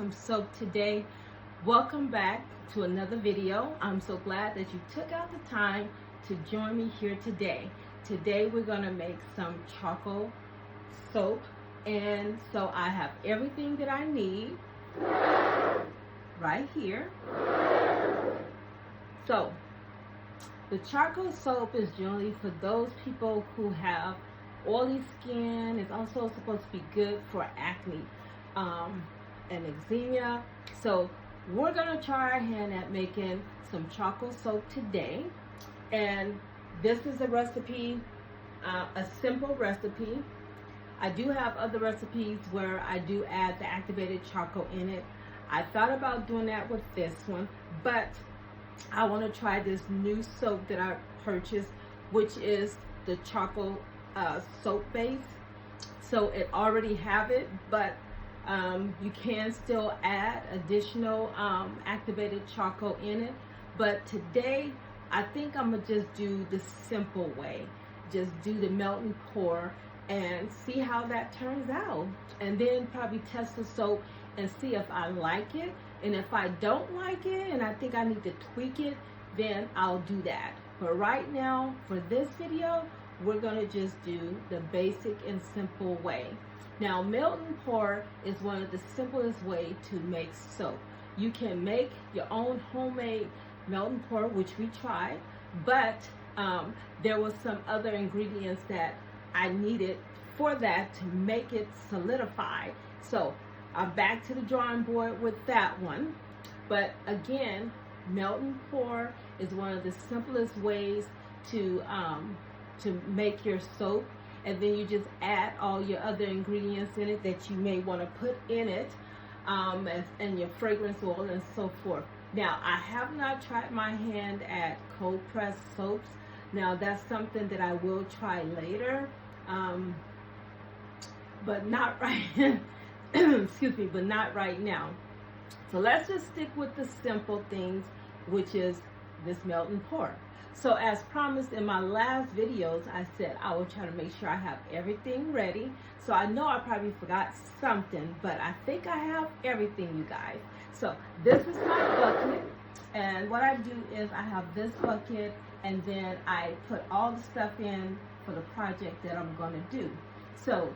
some soap today. Welcome back to another video. I'm so glad that you took out the time to join me here today. Today we're going to make some charcoal soap, and so I have everything that I need right here. So the charcoal soap is generally for those people who have oily skin. It's also supposed to be good for acne and eczema. So we're gonna try our hand at making some charcoal soap today, and this is a recipe, a simple recipe. I do have other recipes where I do add the activated charcoal in it. I thought about doing that with this one, but I want to try this new soap that I purchased, which is the charcoal soap base. So it already have it, but you can still add additional activated charcoal in it. But today I think I'm gonna just do the simple way, just do the melt and pour and see how that turns out, and then probably test the soap and see if I like it. And if I don't like it and I think I need to tweak it, then I'll do that. But right now, for this video, we're gonna just do the basic and simple way. Now, melt and pour is one of the simplest way to make soap. You can make your own homemade melt and pour, which we tried, but there was some other ingredients that I needed for that to make it solidify. So I'm back to the drawing board with that one. But again, melt and pour is one of the simplest ways to make your soap, and then you just add all your other ingredients in it that you may want to put in it, and your fragrance oil and so forth. Now, I have not tried my hand at cold pressed soaps. Now, that's something that I will try later, but not right excuse me, but not right now. So let's just stick with the simple things, which is this melt and pour. So as promised in my last videos, I said I will try to make sure I have everything ready. So I know I probably forgot something, but I think I have everything, you guys. So this is my bucket, and what I do is I have this bucket, and then I put all the stuff in for the project that I'm going to do. So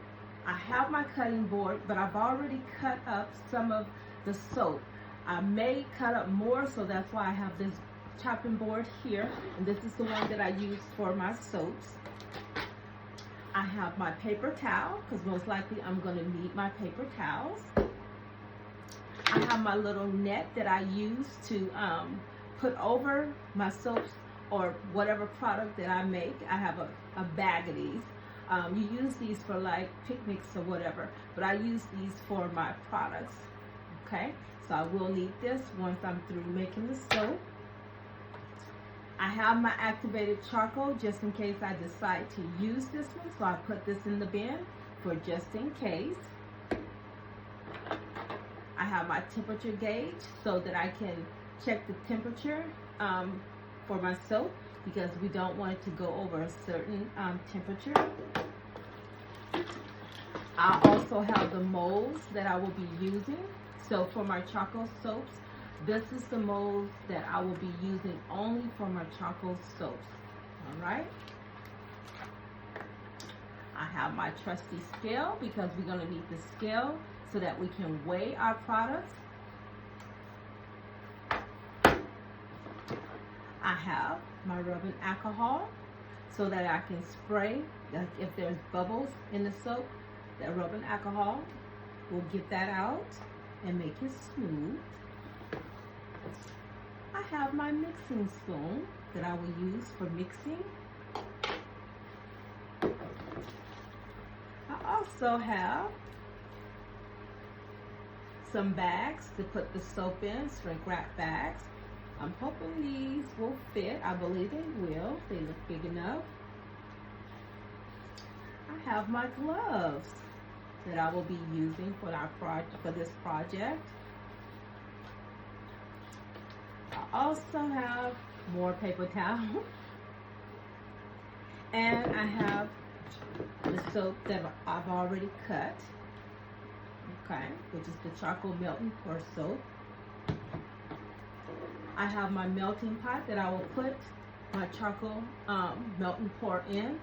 I have my cutting board, but I've already cut up some of the soap. I may cut up more, so that's why I have this chopping board here, and this is the one that I use for my soaps. I have my paper towel, because most likely I'm going to need my paper towels. I have my little net that I use to put over my soaps or whatever product that I make. I have a bag of these. You use these for like picnics or whatever, but I use these for my products. Okay, so I will need this once I'm through making the soap. I have my activated charcoal just in case I decide to use this one, so I put this in the bin for just in case. I have my temperature gauge so that I can check the temperature for my soap, because we don't want it to go over a certain temperature. I also have the molds that I will be using. So for my charcoal soaps, this is the molds that I will be using only for my charcoal soaps. All right. I have my trusty scale, because we're going to need the scale so that we can weigh our products. I have my rubbing alcohol so that I can spray, like if there's bubbles in the soap, that rubbing alcohol will get that out and make it smooth. I have my mixing spoon that I will use for mixing. I also have some bags to put the soap in, shrink wrap bags. I'm hoping these will fit. I believe they will. They look big enough. I have my gloves that I will be using for this project. I also have more paper towels, and I have the soap that I've already cut. okay, which is the charcoal melting pour soap. I have my melting pot that I will put my charcoal melting pour in.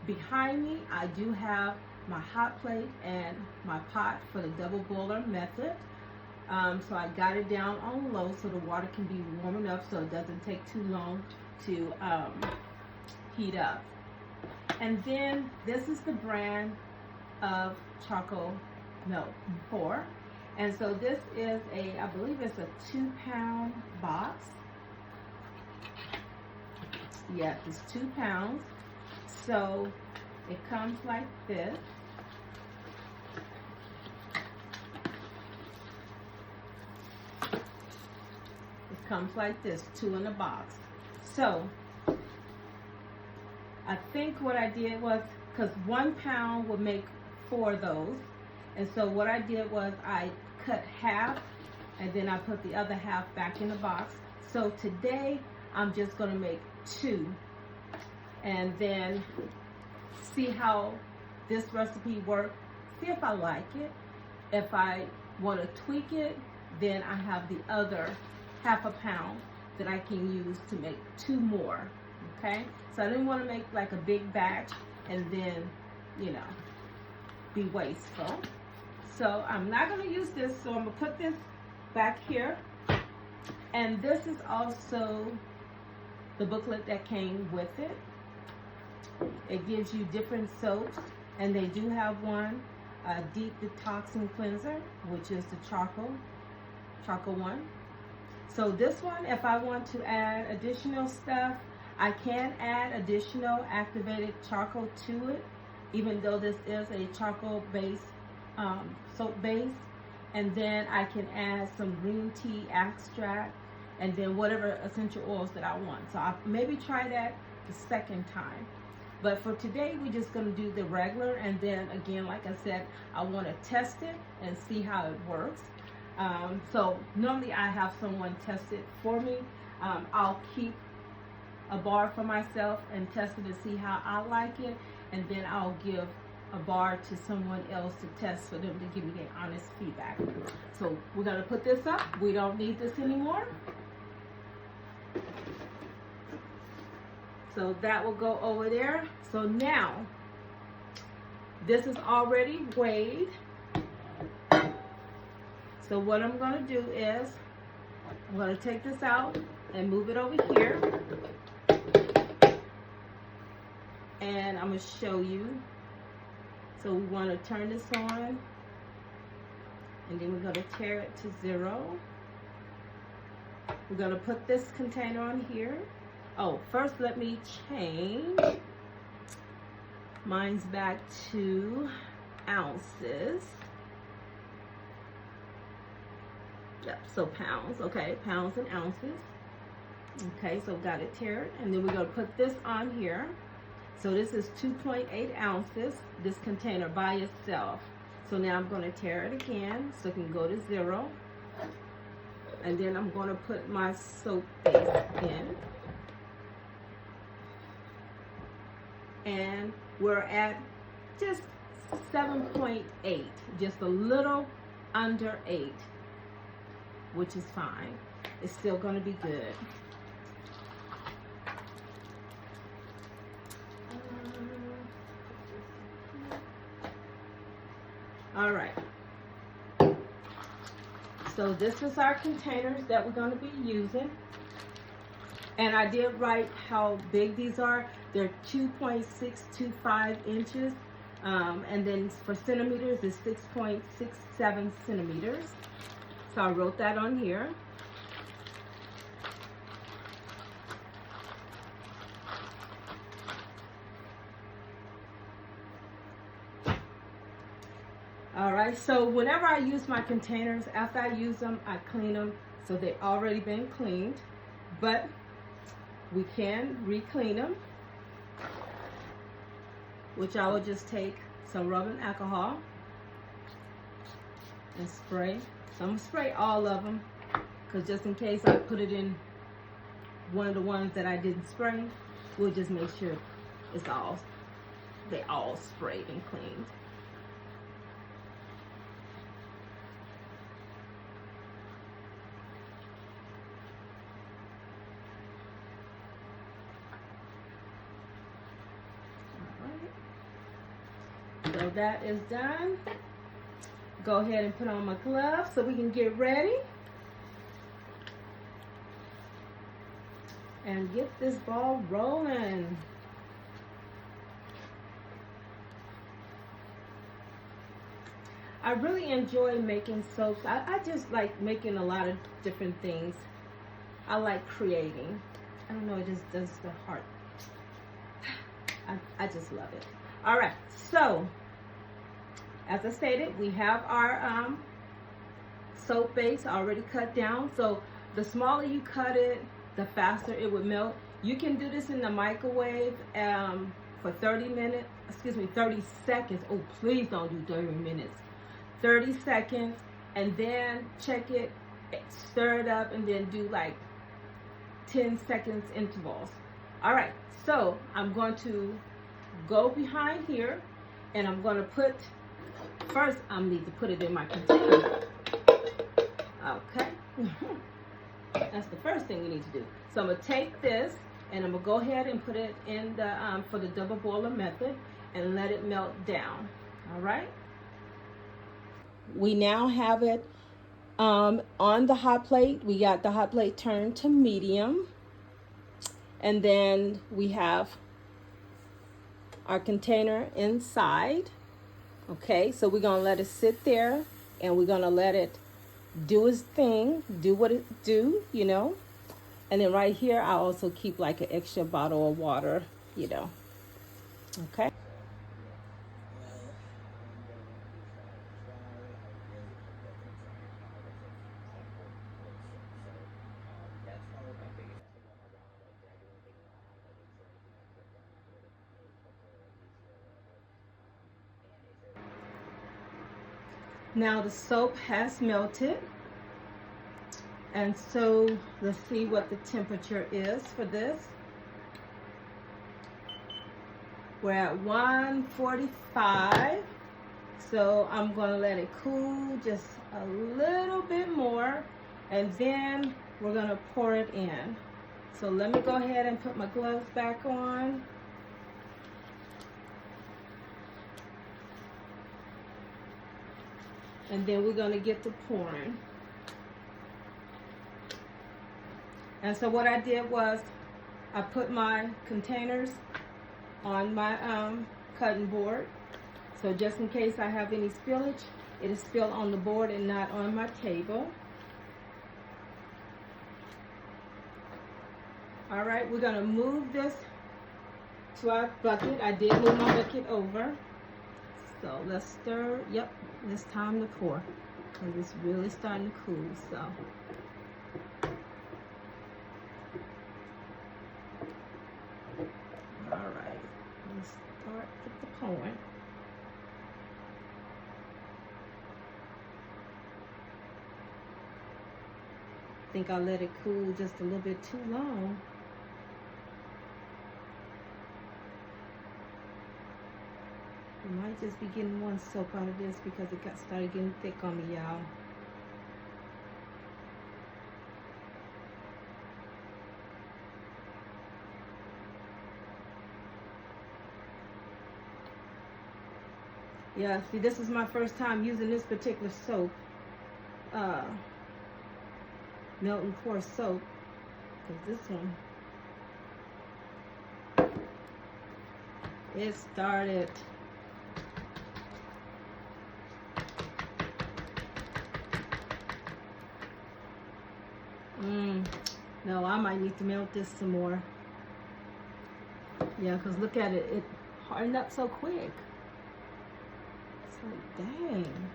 Behind me, I do have my hot plate and my pot for the double boiler method. So I got it down on low so the water can be warm enough so it doesn't take too long to heat up. And then this is the brand of charcoal melt pour. And so this is I believe it's a 2-pound box. Yes, it's 2 pounds. So it comes like this. It comes like this, 2 in a box. So I think what I did was, because 1 pound would make 4 of those, and so what I did was I cut half and then I put the other half back in the box. So today I'm just going to make 2 and then see how this recipe works, see if I like it. If I want to tweak it, then I have the other half a pound that I can use to make 2 more. Okay, so I didn't want to make like a big batch and then, you know, be wasteful. So I'm not going to use this, so I'm going to put this back here. And this is also the booklet that came with it. It gives you different soaps, and they do have one, deep detoxing cleanser, which is the charcoal one. So this one, if I want to add additional stuff, I can add additional activated charcoal to it, even though this is a charcoal based soap base. And then I can add some green tea extract and then whatever essential oils that I want. So I'll maybe try that the second time. But for today, we're just going to do the regular. And then again, like I said, I want to test it and see how it works. So normally I have someone test it for me. I'll keep a bar for myself and test it to see how I like it, and then I'll give a bar to someone else to test for them to give me their honest feedback. So we're going to put this up. We don't need this anymore. So that will go over there. So now this is already weighed. So what I'm going to do is I'm going to take this out and move it over here. And I'm going to show you. So we want to turn this on. And then we're going to tear it to 0. We're going to put this container on here. Oh, first let me change. Mine's back to ounces. Yep, so pounds. Okay, pounds and ounces. Okay, so got it teared. And then we're going to put this on here. So this is 2.8 ounces, this container by itself. So now I'm going to tear it again so it can go to 0. And then I'm going to put my soap base in. And we're at just 7.8, just a little under 8, which is fine. It's still going to be good. All right. So this is our containers that we're going to be using. And I did write how big these are. They're 2.625 inches. And then for centimeters, it's 6.67 centimeters. So I wrote that on here. All right, so whenever I use my containers, after I use them, I clean them. So they've already been cleaned, but we can re-clean them, which I will just take some rubbing alcohol and spray. So I'm gonna spray all of them, because just in case I put it in one of the ones that I didn't spray, we'll just make sure they all sprayed and cleaned. So that is done. Go ahead and put on my gloves so we can get ready and get this ball rolling. I really enjoy making soaps. I just like making a lot of different things. I like creating. I don't know, it just does the heart. I just love it. All right, so as I stated, we have our soap base already cut down. So the smaller you cut it, the faster it would melt. You can do this in the microwave for 30 seconds. Oh, please don't do 30 minutes. 30 seconds, and then check it, stir it up, and then do like 10 seconds intervals. All right, so I'm going to go behind here, and I'm going to put, first I need to put it in my container. Okay. That's the first thing we need to do. So I'm going to take this, and I'm going to go ahead and put it in the, for the double boiler method, and let it melt down. All right. We now have it on the hot plate. We got the hot plate turned to medium. And then we have our container inside. Okay, so we're going to let it sit there, and we're going to let it do its thing, do what it do, you know. And then right here, I also keep like an extra bottle of water, you know. Okay. Now the soap has melted, and so let's see what the temperature is for this. We're at 145, so I'm going to let it cool just a little bit more, and then we're going to pour it in. So let me go ahead and put my gloves back on. And then we're going to get to pouring. And so what I did was I put my containers on my cutting board. So just in case I have any spillage, it is still on the board and not on my table. All right, we're going to move this to our bucket. I did move my bucket over. So let's stir. Yep, it's time to pour because it's really starting to cool. So all right, let's start with the pouring. I think I let it cool just a little bit too long. I might just be getting one soap out of this because it started getting thick on me, y'all. Yeah, see, this is my first time using this particular soap. Melt and pour soap. Because this one, it started. No, I might need to melt this some more. Yeah, because look at it. It hardened up so quick. It's like, dang.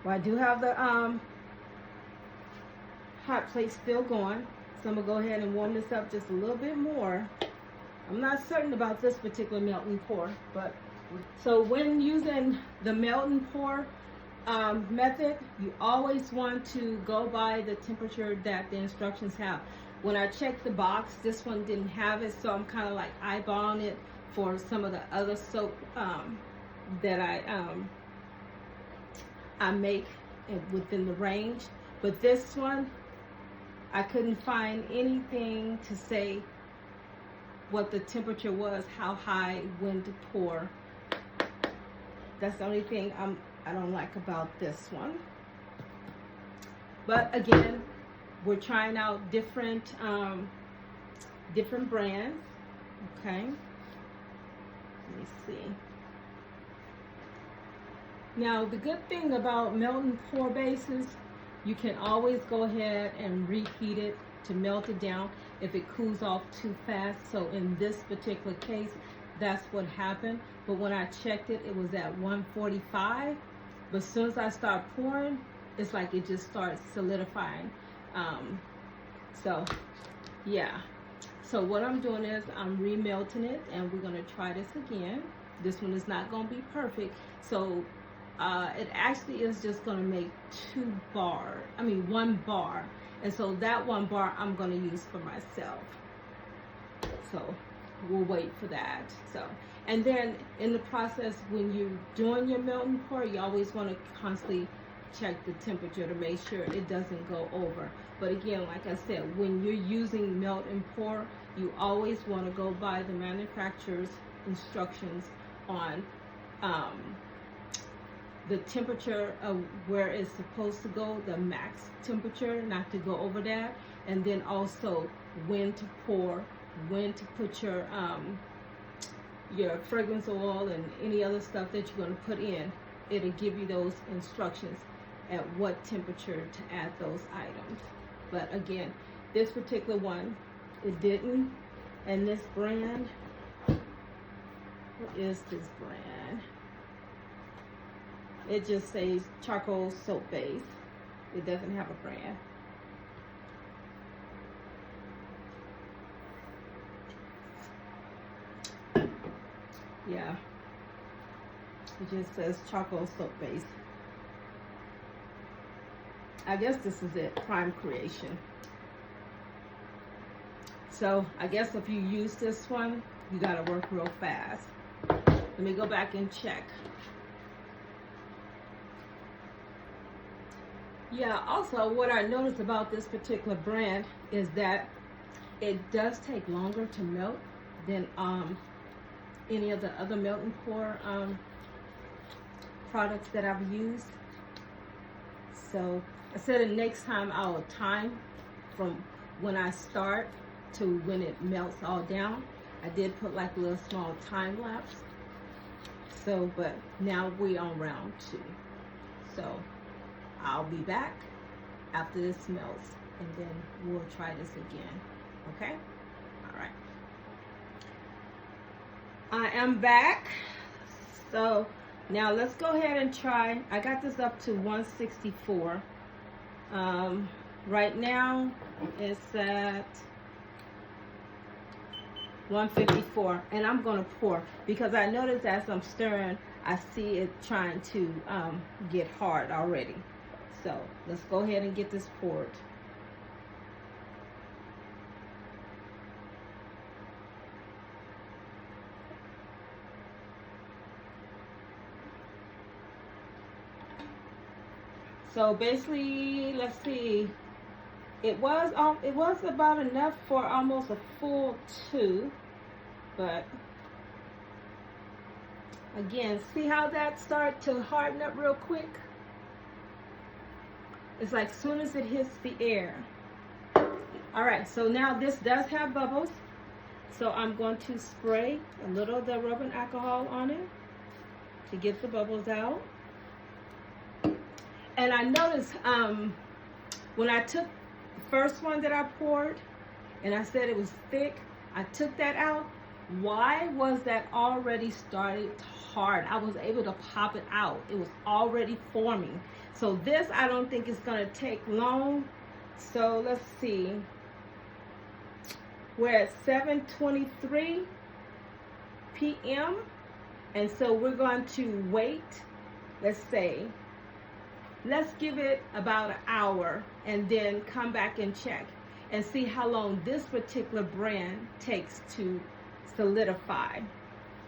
Well, I do have the hot plate still going. So I'm going to go ahead and warm this up just a little bit more. I'm not certain about this particular melt and pour, but so when using the melt and pour method, you always want to go by the temperature that the instructions have. When I checked the box, this one didn't have it, so I'm kind of like eyeballing it for some of the other soap that I make within the range. But this one, I couldn't find anything to say what the temperature was, how high, when to pour. That's the only thing I don't like about this one. But again, we're trying out different brands. Okay. Let me see. Now, the good thing about melt and pour bases, you can always go ahead and reheat it to melt it down if it cools off too fast. So in this particular case, that's what happened. But when I checked it, it was at 145. But as soon as I start pouring, it's like it just starts solidifying. So yeah. So what I'm doing is I'm remelting it, and we're gonna try this again. This one is not gonna be perfect. So it actually is just gonna make one bar. And so that one bar I'm gonna use for myself. So we'll wait for that. So, and then in the process, when you're doing your melt and pour, you always wanna constantly check the temperature to make sure it doesn't go over. But again, like I said, when you're using melt and pour, you always want to go by the manufacturer's instructions on the temperature of where it's supposed to go, the max temperature, not to go over that, and then also when to pour, when to put your fragrance oil and any other stuff that you're going to put in. It'll give you those instructions at what temperature to add those items. But again, this particular one, it didn't. And this brand, what is this brand? It just says charcoal soap base. It doesn't have a brand. Yeah, it just says charcoal soap base. I guess this is it, Prime Creation. So I guess if you use this one, you gotta work real fast. Let me go back and check. Yeah, also what I noticed about this particular brand is that it does take longer to melt than any of the other melt and pour products that I've used. So I said the next time I will time from when I start to when it melts all down. I did put like a little small time lapse. So, but now we're on round 2. So I'll be back after this melts, and then we'll try this again. Okay? All right. I am back. So now let's go ahead and try. I got this up to 164. Right now it's at 154, and I'm gonna pour because I noticed as I'm stirring, I see it trying to get hard already. So let's go ahead and get this poured. So basically, let's see. It was about enough for almost a full 2, but again, see how that started to harden up real quick? It's like soon as it hits the air. All right, so now this does have bubbles, so I'm going to spray a little of the rubbing alcohol on it to get the bubbles out. And I noticed when I took the first one that I poured, and I said it was thick, I took that out. Why was that already started hard? I was able to pop it out. It was already forming. So this, I don't think is going to take long. So let's see. We're at 7:23 p.m. And so we're going to wait, let's say, let's give it about an hour and then come back and check and see how long this particular brand takes to solidify.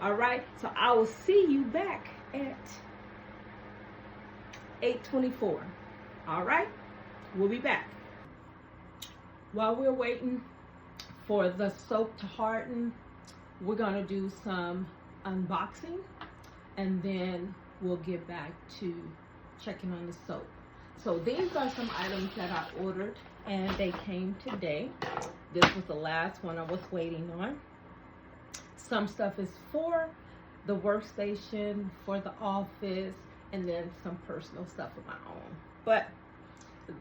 All right, so I will see you back at 8:24. All right, we'll be back. while we're waiting for the soap to harden, we're going to do some unboxing, and then we'll get back to checking on the soap. So these are some items that I ordered, and they came today. This was the last one I was waiting on. Some stuff is for the workstation, for the office, and then some personal stuff of my own. But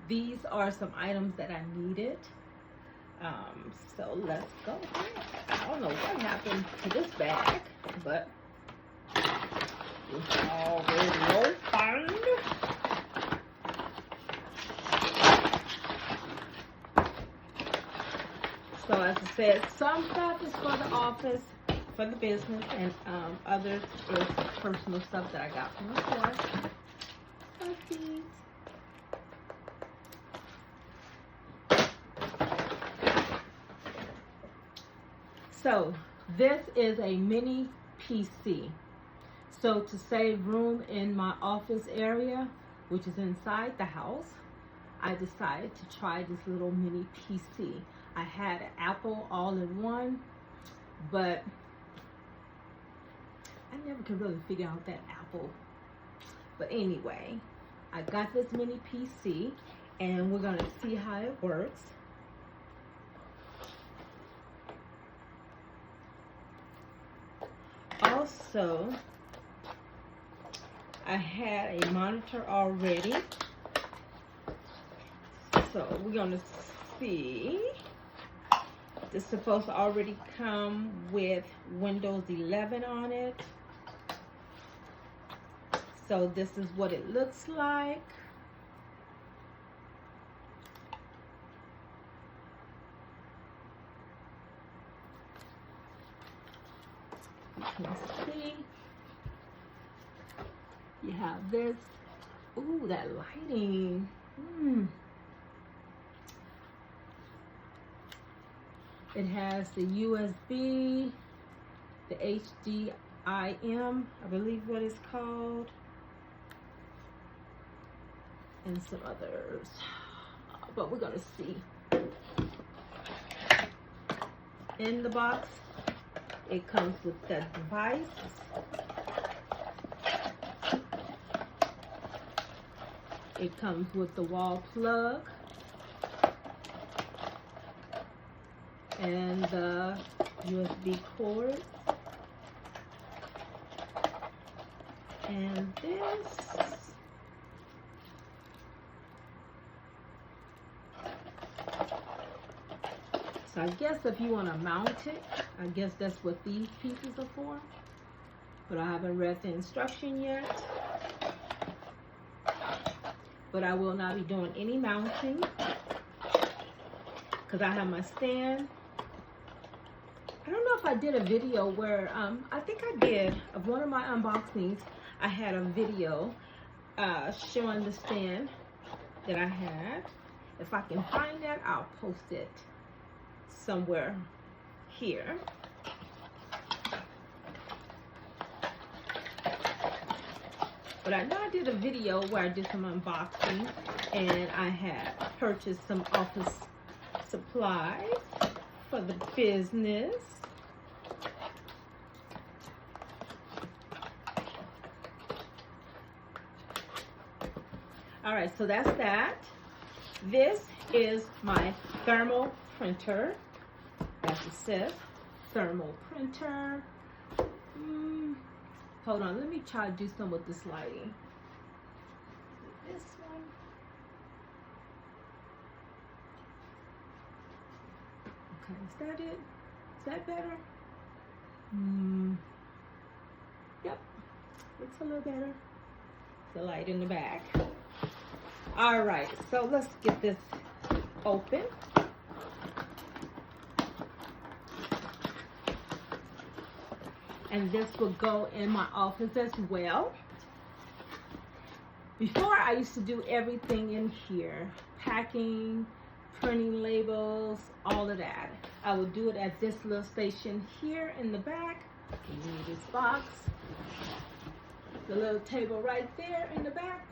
these are some items that I needed. So let's go ahead. I don't know what happened to this bag, but it's already opened. So as I said, some stuff is for the office, for the business, and others is personal stuff that I got from the store. Like these. So this is a mini PC. So to save room in my office area, which is inside the house, I decided to try this little mini PC. I had an Apple all-in-one, but I never could really figure out that Apple. But anyway, I got this mini PC, and we're gonna see how it works. Also, I had a monitor already, so we're gonna see. This is supposed to already come with Windows 11 on it. So this is what it looks like. You can see. You have this. Ooh, that lighting. It has the USB, the HDIM, I believe what it's called, and some others, but we're gonna see. In the box, it comes with the device. It comes with the wall plug and the USB cord, and this. So I guess if you want to mount it, I guess that's what these pieces are for, but I haven't read the instruction yet. But I will not be doing any mounting because I have my stand. I don't know if I did a video where, I think I did, of one of my unboxings. I had a video showing the stand that I had. If I can find that, I'll post it somewhere here. But I know I did a video where I did some unboxing, and I had purchased some office supplies for the business. All right, so that's that. This is my thermal printer. As it says, thermal printer. Hold on, let me try to do some with this lighting. This one. Okay, is that it? Is that better? Yep, looks a little better. The light in the back. All right, so let's get this open. And this will go in my office as well. Before, I used to do everything in here. Packing, printing labels, all of that. I would do it at this little station here in the back. You need this box. The little table right there in the back,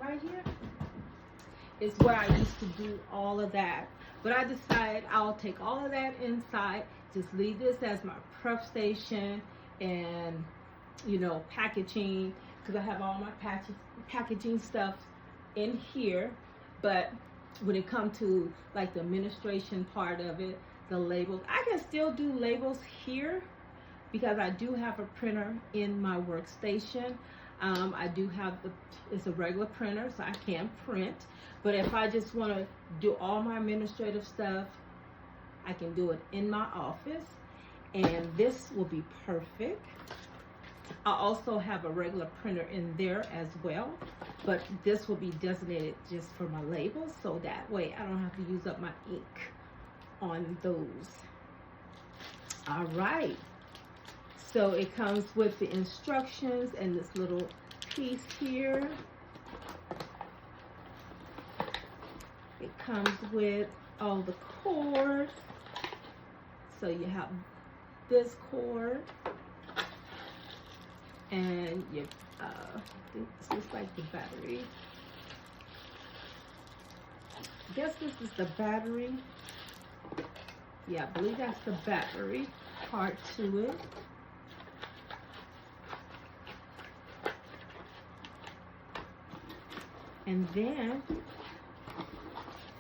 right here, is where I used to do all of that. But I decided I'll take all of that inside, just leave this as my prep station and, you know, packaging, because I have all my packaging stuff in here. But when it comes to like the administration part of it, the labels, I can still do labels here because I do have a printer in my workstation. I do have it's a regular printer, so I can print. But if I just want to do all my administrative stuff, I can do it in my office, and this will be perfect. I also have a regular printer in there as well, but this will be designated just for my labels, so that way I don't have to use up my ink on those. All right. So it comes with the instructions and this little piece here. It comes with all the cords. So you have this cord, and you, I think this is like the battery. I guess this is the battery. Yeah, I believe that's the battery part to it. And then,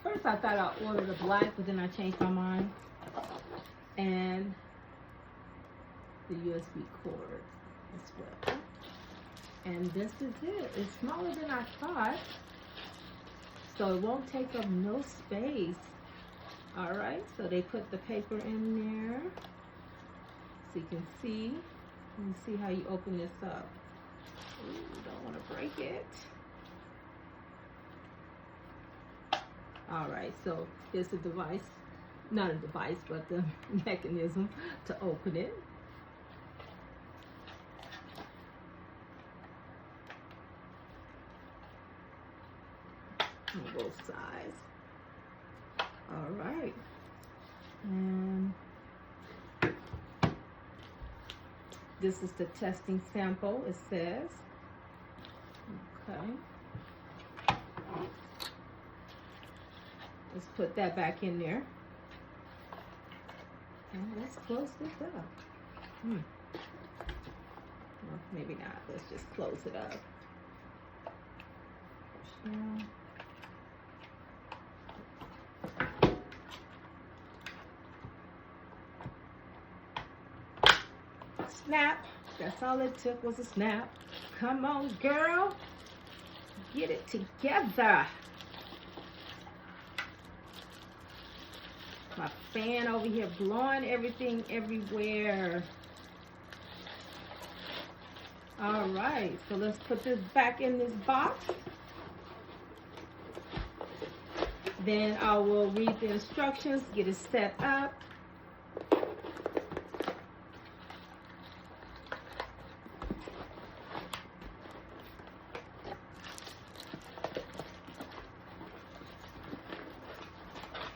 first I thought I ordered a black, but then I changed my mind. And the USB cord as well. And this is it. It's smaller than I thought, so it won't take up no space. All right, so they put the paper in there, so you can see. Let me see how you open this up. Ooh, don't want to break it. All right, so here's the device, not a device, but the mechanism to open it. On both sides. All right, and this is the testing sample, it says. Okay. Let's put that back in there. And let's close this up. Well, maybe not. Let's just close it up. Snap. That's all it took was a snap. Come on, girl. Get it together. My fan over here blowing everything everywhere. All right, so let's put this back in this box. Then I will read the instructions, get it set up.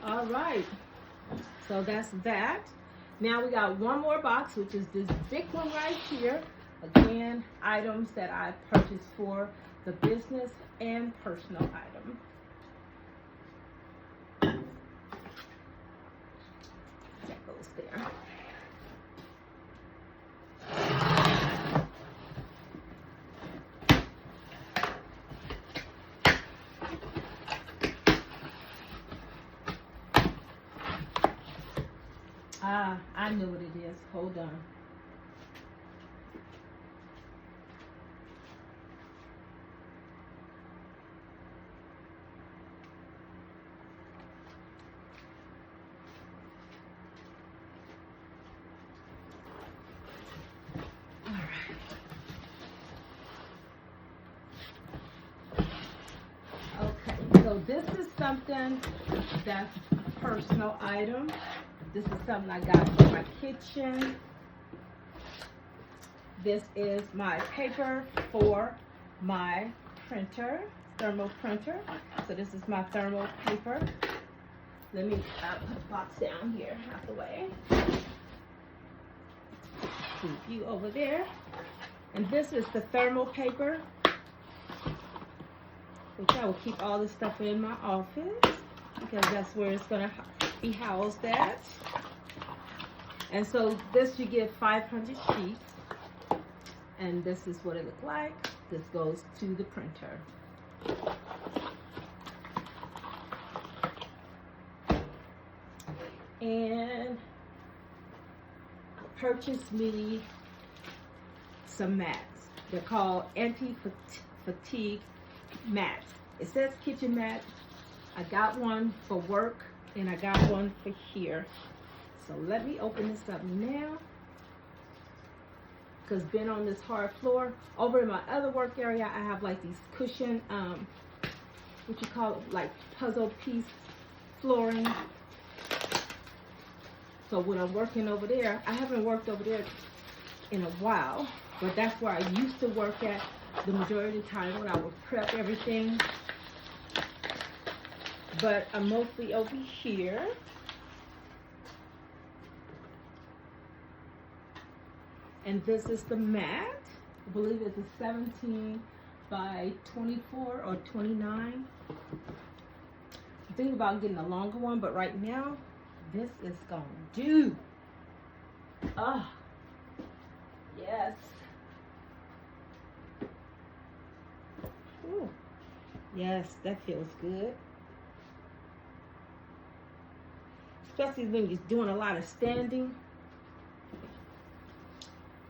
All right. So that's that. Now we got one more box, which is this big one right here. Again, items that I purchased for the business and personal item. That goes there. I know what it is. Hold on. All right. Okay, so this is something that's a personal item. This is something I got for my kitchen. This is my paper for my printer, thermal printer. So this is my thermal paper. Let me put the box down here out the way. Keep you over there. And this is the thermal paper, which I will keep all this stuff in my office because that's where it's gonna be housed at. And so this, you get 500 sheets. And this is what it looks like. This goes to the printer. And I purchased me some mats. They're called anti-fatigue mats. It says kitchen mat. I got one for work and I got one for here. So let me open this up now. Because being on this hard floor, over in my other work area, I have like these cushion, what you call it, like puzzle piece flooring. So when I'm working over there, I haven't worked over there in a while, but that's where I used to work at the majority of the time when I would prep everything. But I'm mostly over here. And this is the mat. I believe it's a 17 by 24 or 29. I'm thinking about getting a longer one, but right now, this is gonna do. Ah, yes. Ooh. Yes, that feels good. Especially when you're doing a lot of standing.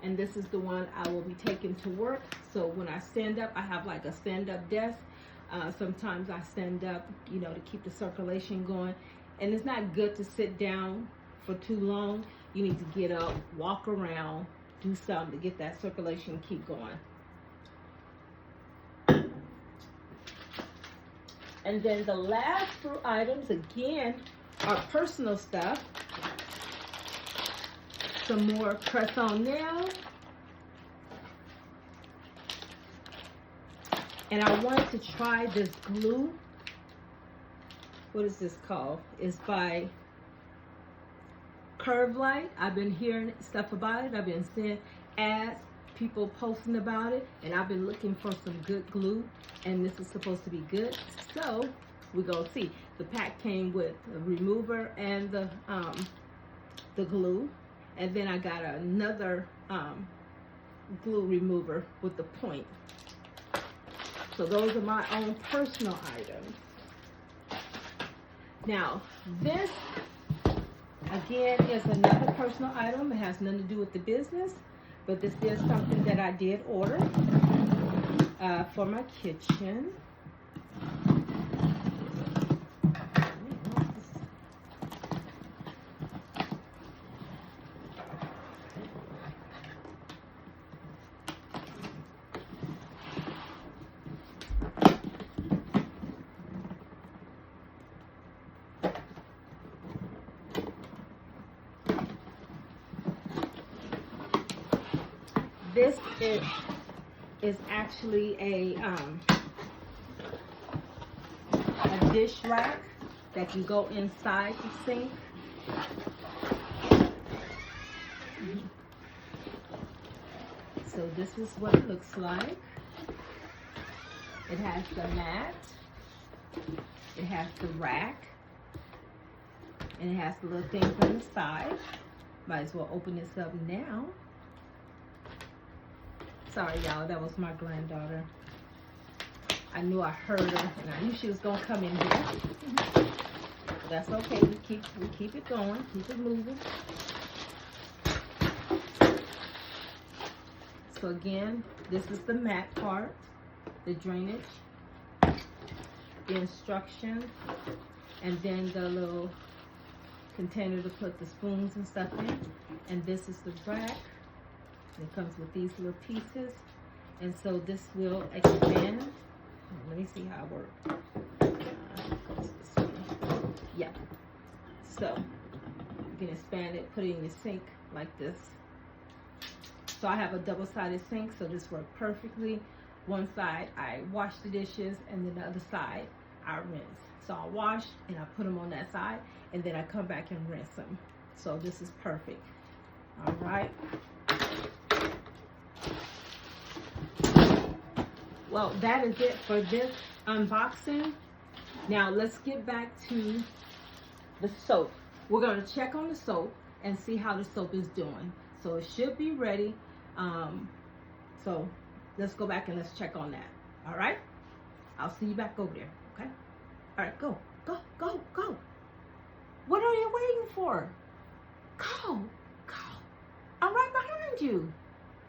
And this is the one I will be taking to work. So when I stand up, I have like a stand-up desk. Sometimes I stand up, you know, to keep the circulation going. And it's not good to sit down for too long. You need to get up, walk around, do something to get that circulation keep going. And then the last few items, again, are personal stuff. Some more press-on nails. And I wanted to try this glue. What is this called? It's by Curve Light. I've been hearing stuff about it. I've been seeing ads, people posting about it, and I've been looking for some good glue, and this is supposed to be good. So we're gonna see. The pack came with a remover and the glue, and then I got another glue remover with the point. So those are my own personal items. Now, this, again, is another personal item. It has nothing to do with the business, but this is something that I did order for my kitchen. This is actually a dish rack that can go inside the sink. So this is what it looks like. It has the mat, it has the rack, and it has the little things on the side. Might as well open this up now. Sorry, y'all, that was my granddaughter. I knew I heard her, and I knew she was gonna come in here. But that's okay. We keep it going, keep it moving. So again, this is the mat part, the drainage, the instructions, and then the little container to put the spoons and stuff in. And this is the rack. It comes with these little pieces, and so this will expand. Let me see how it works. Goes this way. Yeah. So you can expand it, put it in your sink like this. So I have a double-sided sink, so this worked perfectly. One side I wash the dishes, and then the other side I rinse. So I wash and I put them on that side, and then I come back and rinse them. So this is perfect. All right. Well, that is it for this unboxing. Now let's get back to the soap. we're going to check on the soap and see how the soap is doing. So it should be ready. So let's go back and let's check on that. All right, I'll see you back over there. Okay, all right, go, go, go, go. What are you waiting for? Go, go. I'm right behind you.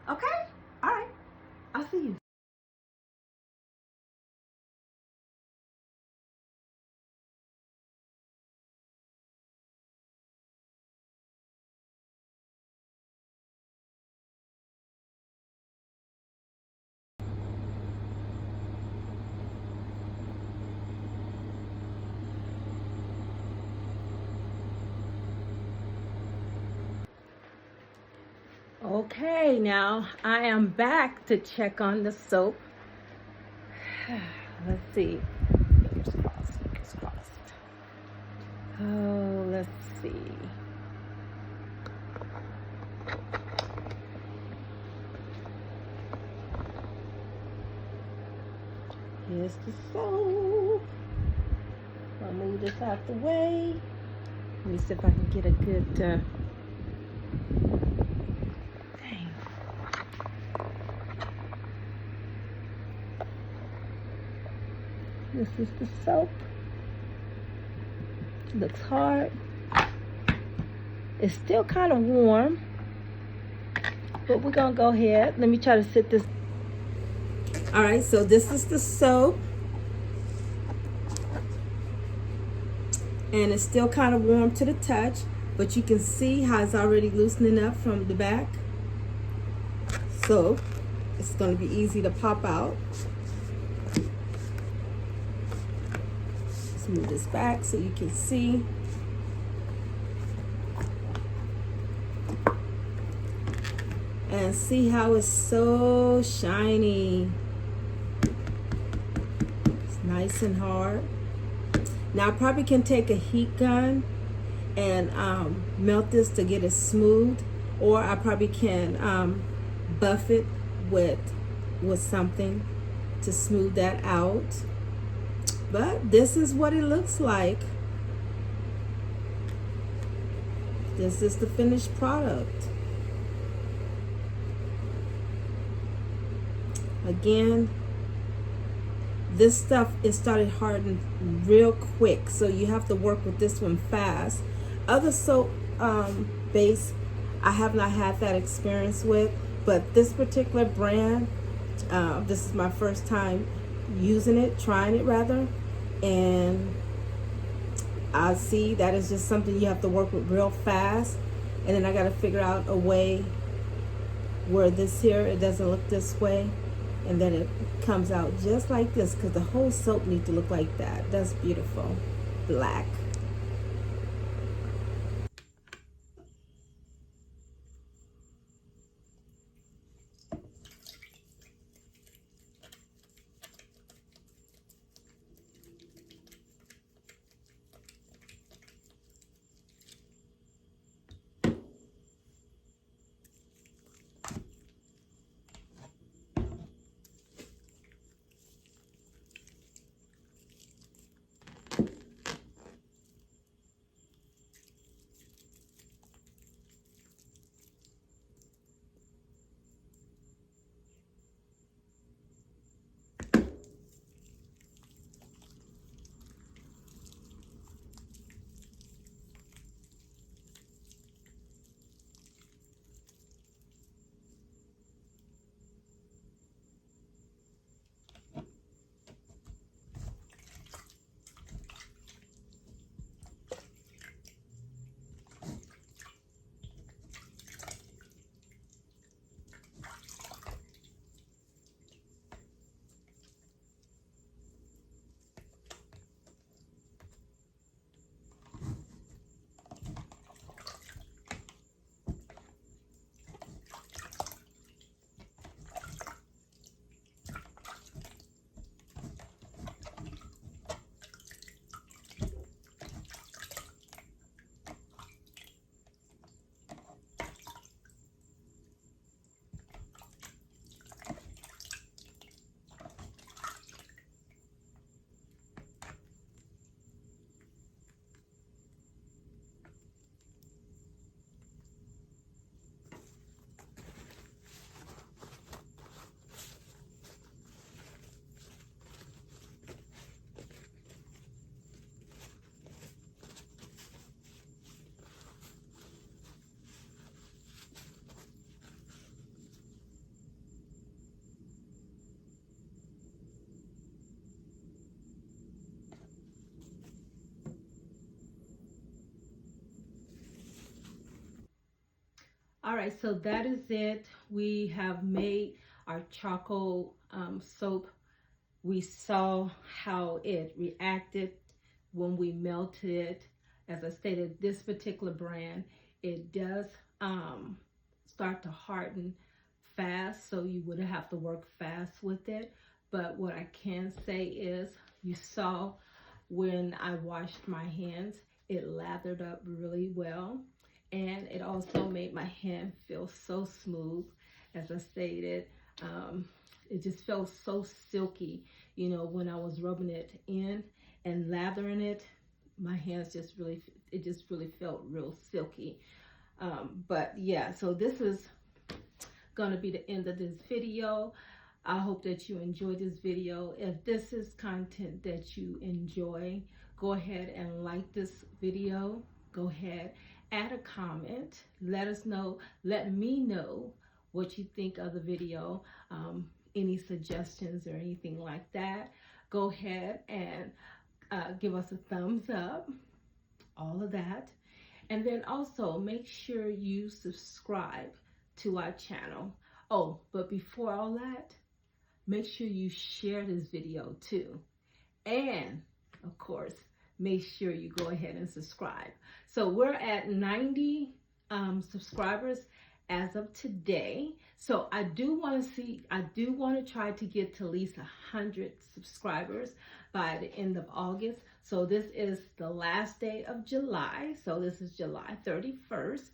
Okay, all right, I'll see you. Okay, now I am back to check on the soap. Let's see. Fingers crossed, fingers crossed. Oh, let's see. Here's the soap. I'll move this out the way. Let me see if I can get a good, dang. This is the soap. It looks hard. It's still kind of warm, but we're gonna go ahead. Let me try to sit this. All right, so this is the soap. And it's still kind of warm to the touch, but you can see how it's already loosening up from the back. So it's going to be easy to pop out. Let's move this back so you can see. And see how it's so shiny. It's nice and hard. Now I probably can take a heat gun and melt this to get it smooth, or I probably can buff it with something to smooth that out. But this is what it looks like. This is the finished product. Again, this stuff, it started hardening real quick, so you have to work with this one fast. Other soap base, I have not had that experience with, but this particular brand, this is my first time using it, trying it rather, and I see that is just something you have to work with real fast. And then I got to figure out a way where this here, it doesn't look this way, and then it comes out just like this, because the whole soap needs to look like that. That's beautiful. Black. right, so that is it. We have made our charcoal soap. We saw how it reacted when we melted it. As I stated, this particular brand, it does start to harden fast, so you would have to work fast with it. But what I can say is, you saw when I washed my hands, it lathered up really well, and it also made my hand feel so smooth. As I stated, it just felt so silky, you know, when I was rubbing it in and lathering it. My hands just really, it just really felt real silky. But yeah, so this is going to be the end of this video. I hope that you enjoyed this video. If this is content that you enjoy, go ahead and like this video. Go ahead, add a comment. Let us know, let me know what you think of the video. Any suggestions or anything like that. Go ahead and give us a thumbs up, all of that. And then also make sure you subscribe to our channel. Oh, but before all that, make sure you share this video too. And of course, make sure you go ahead and subscribe. So we're at 90 subscribers as of today. So I do want to try to get to at least 100 subscribers by the end of August. So this is the last day of July. So this is July 31st.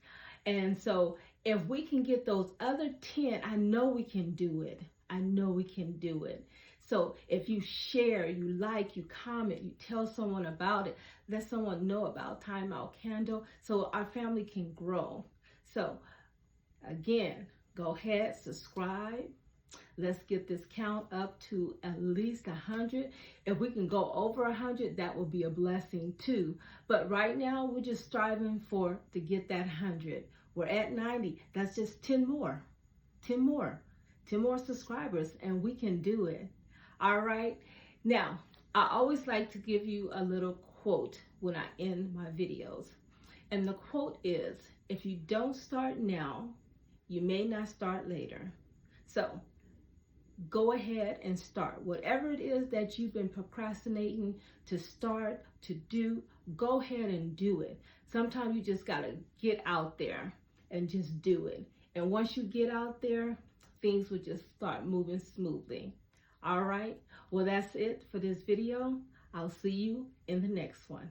And so if we can get those other 10, I know we can do it. I know we can do it. So if you share, you like, you comment, you tell someone about it, let someone know about Time Out Candle so our family can grow. So again, go ahead, subscribe. Let's get this count up to at least 100. If we can go over 100, that will be a blessing too. But right now, we're just striving to get that 100. We're at 90. That's just 10 more. 10 more. 10 more subscribers, and we can do it. All right. Now, I always like to give you a little quote when I end my videos. And the quote is, if you don't start now, you may not start later. So go ahead and start. Whatever it is that you've been procrastinating to start, to do, go ahead and do it. Sometimes you just got to get out there and just do it. And once you get out there, things will just start moving smoothly. All right. Well, that's it for this video. I'll see you in the next one.